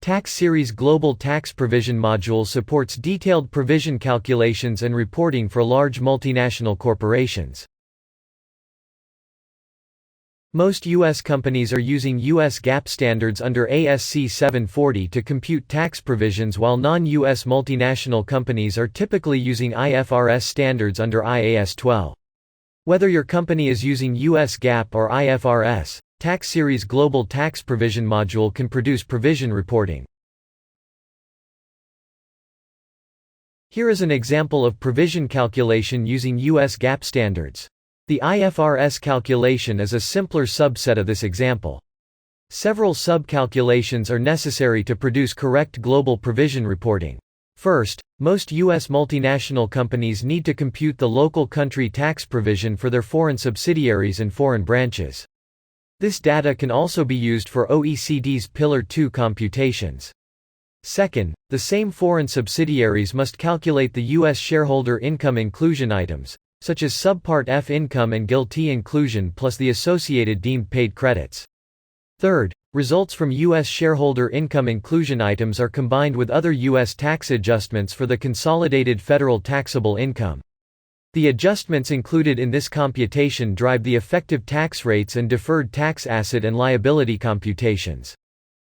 Tax Series Global Tax Provision module supports detailed provision calculations and reporting for large multinational corporations. Most U.S. companies are using U.S. GAAP standards under ASC 740 to compute tax provisions, while non-U.S. multinational companies are typically using IFRS standards under IAS 12. Whether your company is using U.S. GAAP or IFRS, Tax Series Global Tax Provision module can produce provision reporting. Here is an example of provision calculation using U.S. GAAP standards. The IFRS calculation is a simpler subset of this example. Several sub-calculations are necessary to produce correct global provision reporting. First, most U.S. multinational companies need to compute the local country tax provision for their foreign subsidiaries and foreign branches. This data can also be used for OECD's Pillar 2 computations. Second, the same foreign subsidiaries must calculate the U.S. shareholder income inclusion items, such as Subpart F income and GILTI inclusion plus the associated deemed paid credits. Third, results from U.S. shareholder income inclusion items are combined with other U.S. tax adjustments for the consolidated federal taxable income. The adjustments included in this computation drive the effective tax rates and deferred tax asset and liability computations.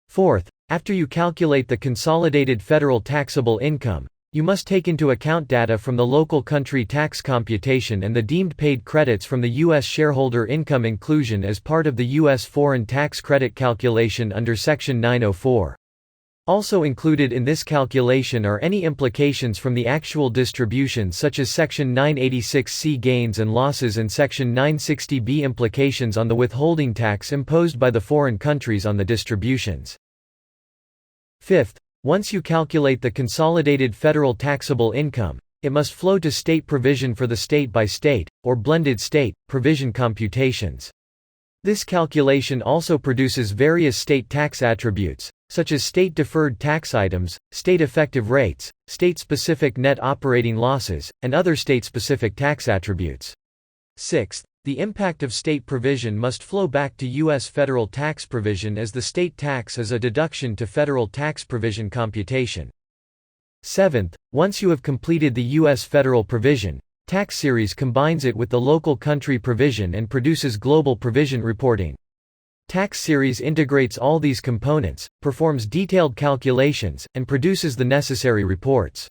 Fourth, after you calculate the consolidated federal taxable income, you must take into account data from the local country tax computation and the deemed paid credits from the U.S. shareholder income inclusion as part of the U.S. foreign tax credit calculation under Section 904. Also included in this calculation are any implications from the actual distribution, such as Section 986C gains and losses and Section 960B implications on the withholding tax imposed by the foreign countries on the distributions. Fifth, once you calculate the consolidated federal taxable income, it must flow to state provision for the state-by-state, or blended state, provision computations. This calculation also produces various state tax attributes, such as state deferred tax items, state effective rates, state-specific net operating losses, and other state-specific tax attributes. Sixth, the impact of state provision must flow back to U.S. federal tax provision, as the state tax is a deduction to federal tax provision computation. Seventh, once you have completed the U.S. federal provision, Tax Series combines it with the local country provision and produces global provision reporting. Tax Series integrates all these components, performs detailed calculations, and produces the necessary reports.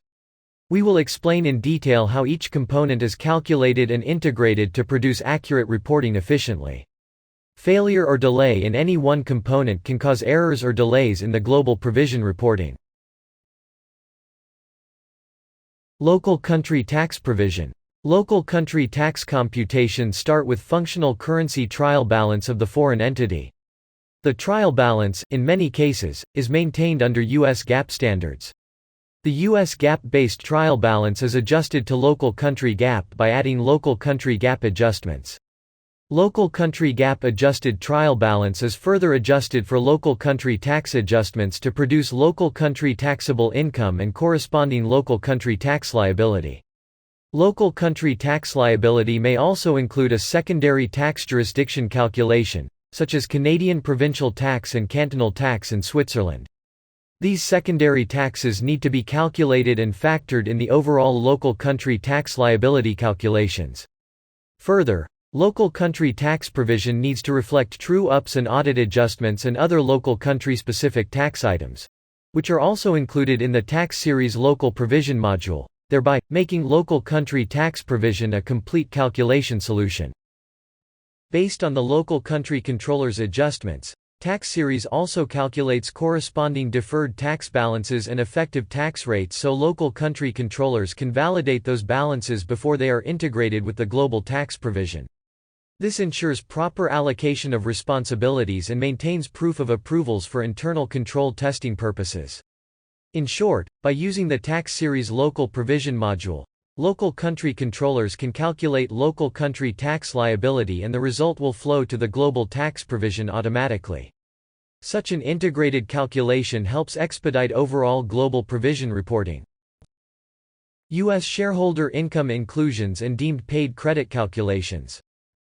We will explain in detail how each component is calculated and integrated to produce accurate reporting efficiently. Failure or delay in any one component can cause errors or delays in the global provision reporting. Local country tax provision. Local country tax computations start with functional currency trial balance of the foreign entity. The trial balance, in many cases, is maintained under U.S. GAAP standards. The U.S. GAAP-based trial balance is adjusted to local country GAAP by adding local country GAAP adjustments. Local country GAAP adjusted trial balance is further adjusted for local country tax adjustments to produce local country taxable income and corresponding local country tax liability. Local country tax liability may also include a secondary tax jurisdiction calculation, such as Canadian provincial tax and cantonal tax in Switzerland. These secondary taxes need to be calculated and factored in the overall local country tax liability calculations. Further, local country tax provision needs to reflect true-ups and audit adjustments and other local country-specific tax items, which are also included in the Tax Series Local Provision module, thereby making local country tax provision a complete calculation solution. Based on the local country controller's adjustments, Tax Series also calculates corresponding deferred tax balances and effective tax rates so local country controllers can validate those balances before they are integrated with the global tax provision. This ensures proper allocation of responsibilities and maintains proof of approvals for internal control testing purposes. In short, by using the Tax Series Local Provision module, local country controllers can calculate local country tax liability and the result will flow to the global tax provision automatically. Such an integrated calculation helps expedite overall global provision reporting. U.S. shareholder income inclusions and deemed paid credit calculations.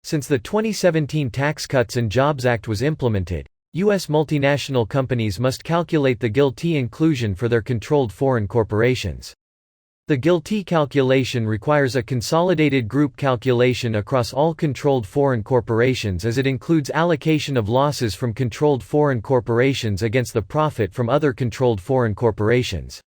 Since the 2017 Tax Cuts and Jobs Act was implemented, U.S. multinational companies must calculate the GILTI inclusion for their controlled foreign corporations. The GILTI calculation requires a consolidated group calculation across all controlled foreign corporations, as it includes allocation of losses from controlled foreign corporations against the profit from other controlled foreign corporations.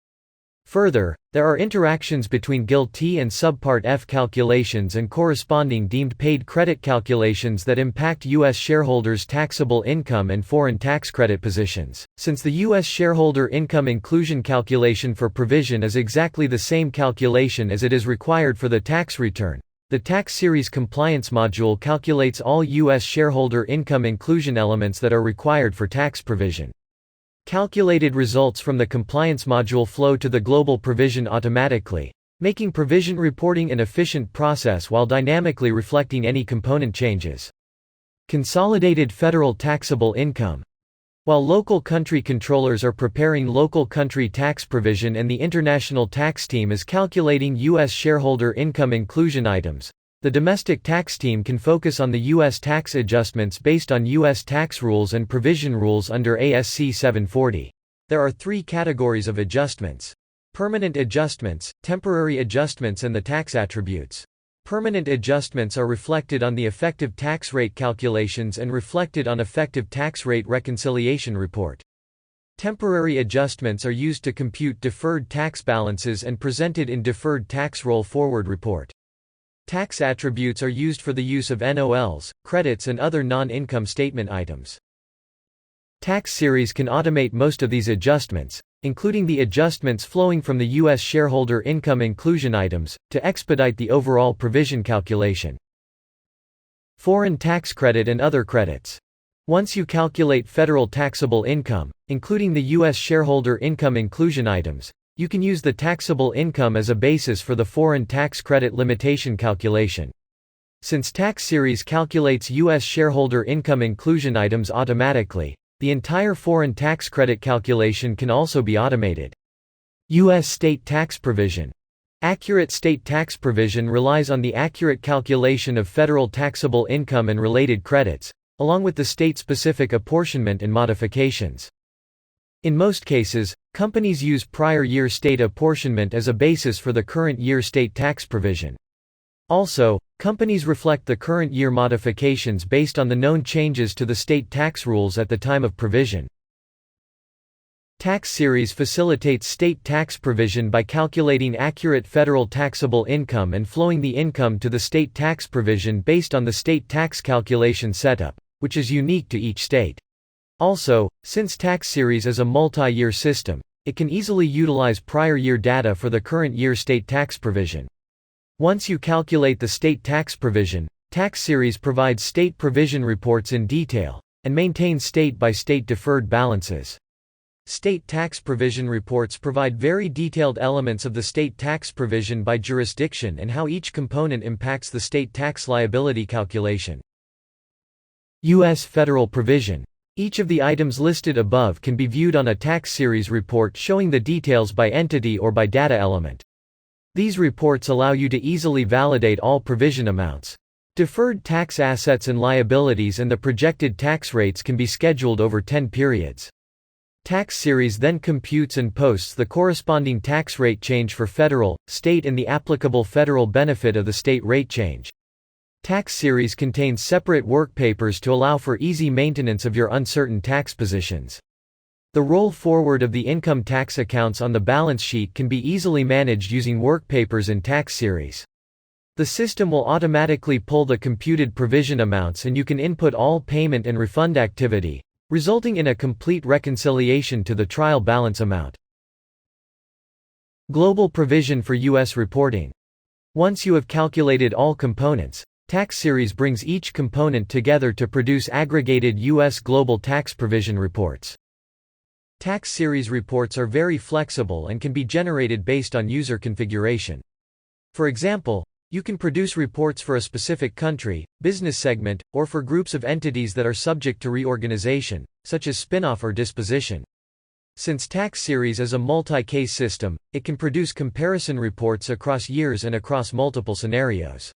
Further, there are interactions between GILTI and Subpart F calculations and corresponding deemed paid credit calculations that impact U.S. shareholders' taxable income and foreign tax credit positions. Since the U.S. shareholder income inclusion calculation for provision is exactly the same calculation as it is required for the tax return, the tax series compliance module calculates all U.S. shareholder income inclusion elements that are required for tax provision. Calculated results from the compliance module flow to the global provision automatically, making provision reporting an efficient process while dynamically reflecting any component changes. Consolidated federal taxable income. While local country controllers are preparing local country tax provision and the international tax team is calculating U.S. shareholder income inclusion items, the domestic tax team can focus on the U.S. tax adjustments based on U.S. tax rules and provision rules under ASC 740. There are three categories of adjustments: permanent adjustments, temporary adjustments, and the tax attributes. Permanent adjustments are reflected on the effective tax rate calculations and reflected on effective tax rate reconciliation report. Temporary adjustments are used to compute deferred tax balances and presented in deferred tax roll forward report. Tax attributes are used for the use of NOLs, credits, and other non-income statement items. Tax series can automate most of these adjustments, including the adjustments flowing from the U.S. shareholder income inclusion items, to expedite the overall provision calculation. Foreign tax credit and other credits. Once you calculate federal taxable income, including the U.S. shareholder income inclusion items, you can use the taxable income as a basis for the foreign tax credit limitation calculation. Since tax series calculates U.S. shareholder income inclusion items automatically, the entire foreign tax credit calculation can also be automated. U.S. state tax provision. Accurate state tax provision relies on the accurate calculation of federal taxable income and related credits, along with the state-specific apportionment and modifications. In most cases, companies use prior year state apportionment as a basis for the current year state tax provision. Also, companies reflect the current year modifications based on the known changes to the state tax rules at the time of provision. Tax series facilitates state tax provision by calculating accurate federal taxable income and flowing the income to the state tax provision based on the state tax calculation setup, which is unique to each state. Also, since tax series is a multi-year system, it can easily utilize prior year data for the current year state tax provision. Once you calculate the state tax provision, tax series provides state provision reports in detail, and maintains state-by-state deferred balances. State tax provision reports provide very detailed elements of the state tax provision by jurisdiction and how each component impacts the state tax liability calculation. U.S. federal provision. Each of the items listed above can be viewed on a tax series report showing the details by entity or by data element. These reports allow you to easily validate all provision amounts. Deferred tax assets and liabilities and the projected tax rates can be scheduled over 10 periods. Tax series then computes and posts the corresponding tax rate change for federal, state, and the applicable federal benefit of the state rate change. Tax series contains separate work papers to allow for easy maintenance of your uncertain tax positions. The roll forward of the income tax accounts on the balance sheet can be easily managed using work papers in tax series. The system will automatically pull the computed provision amounts and you can input all payment and refund activity, resulting in a complete reconciliation to the trial balance amount. Global provision for U.S. reporting. Once you have calculated all components, tax series brings each component together to produce aggregated U.S. global tax provision reports. Tax series reports are very flexible and can be generated based on user configuration. For example, you can produce reports for a specific country, business segment, or for groups of entities that are subject to reorganization, such as spin-off or disposition. Since tax series is a multi-case system, it can produce comparison reports across years and across multiple scenarios.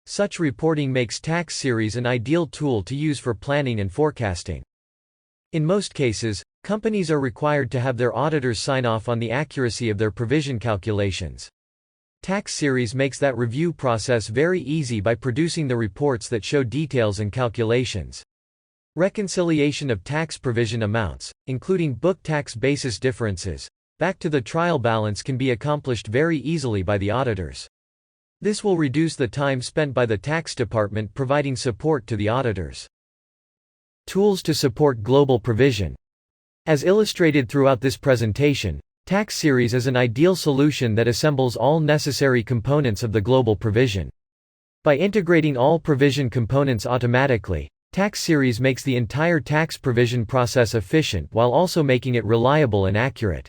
Such reporting makes tax series an ideal tool to use for planning and forecasting. In most cases, companies are required to have their auditors sign off on the accuracy of their provision calculations. Tax Series makes that review process very easy by producing the reports that show details and calculations. Reconciliation of tax provision amounts, including book tax basis differences, back to the trial balance can be accomplished very easily by the auditors. This will reduce the time spent by the tax department providing support to the auditors. Tools to support global provision. As illustrated throughout this presentation, Tax Series is an ideal solution that assembles all necessary components of the global provision. By integrating all provision components automatically, Tax Series makes the entire tax provision process efficient while also making it reliable and accurate.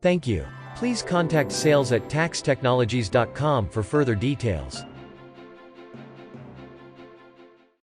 Thank you. Please contact sales@taxtechnologies.com for further details.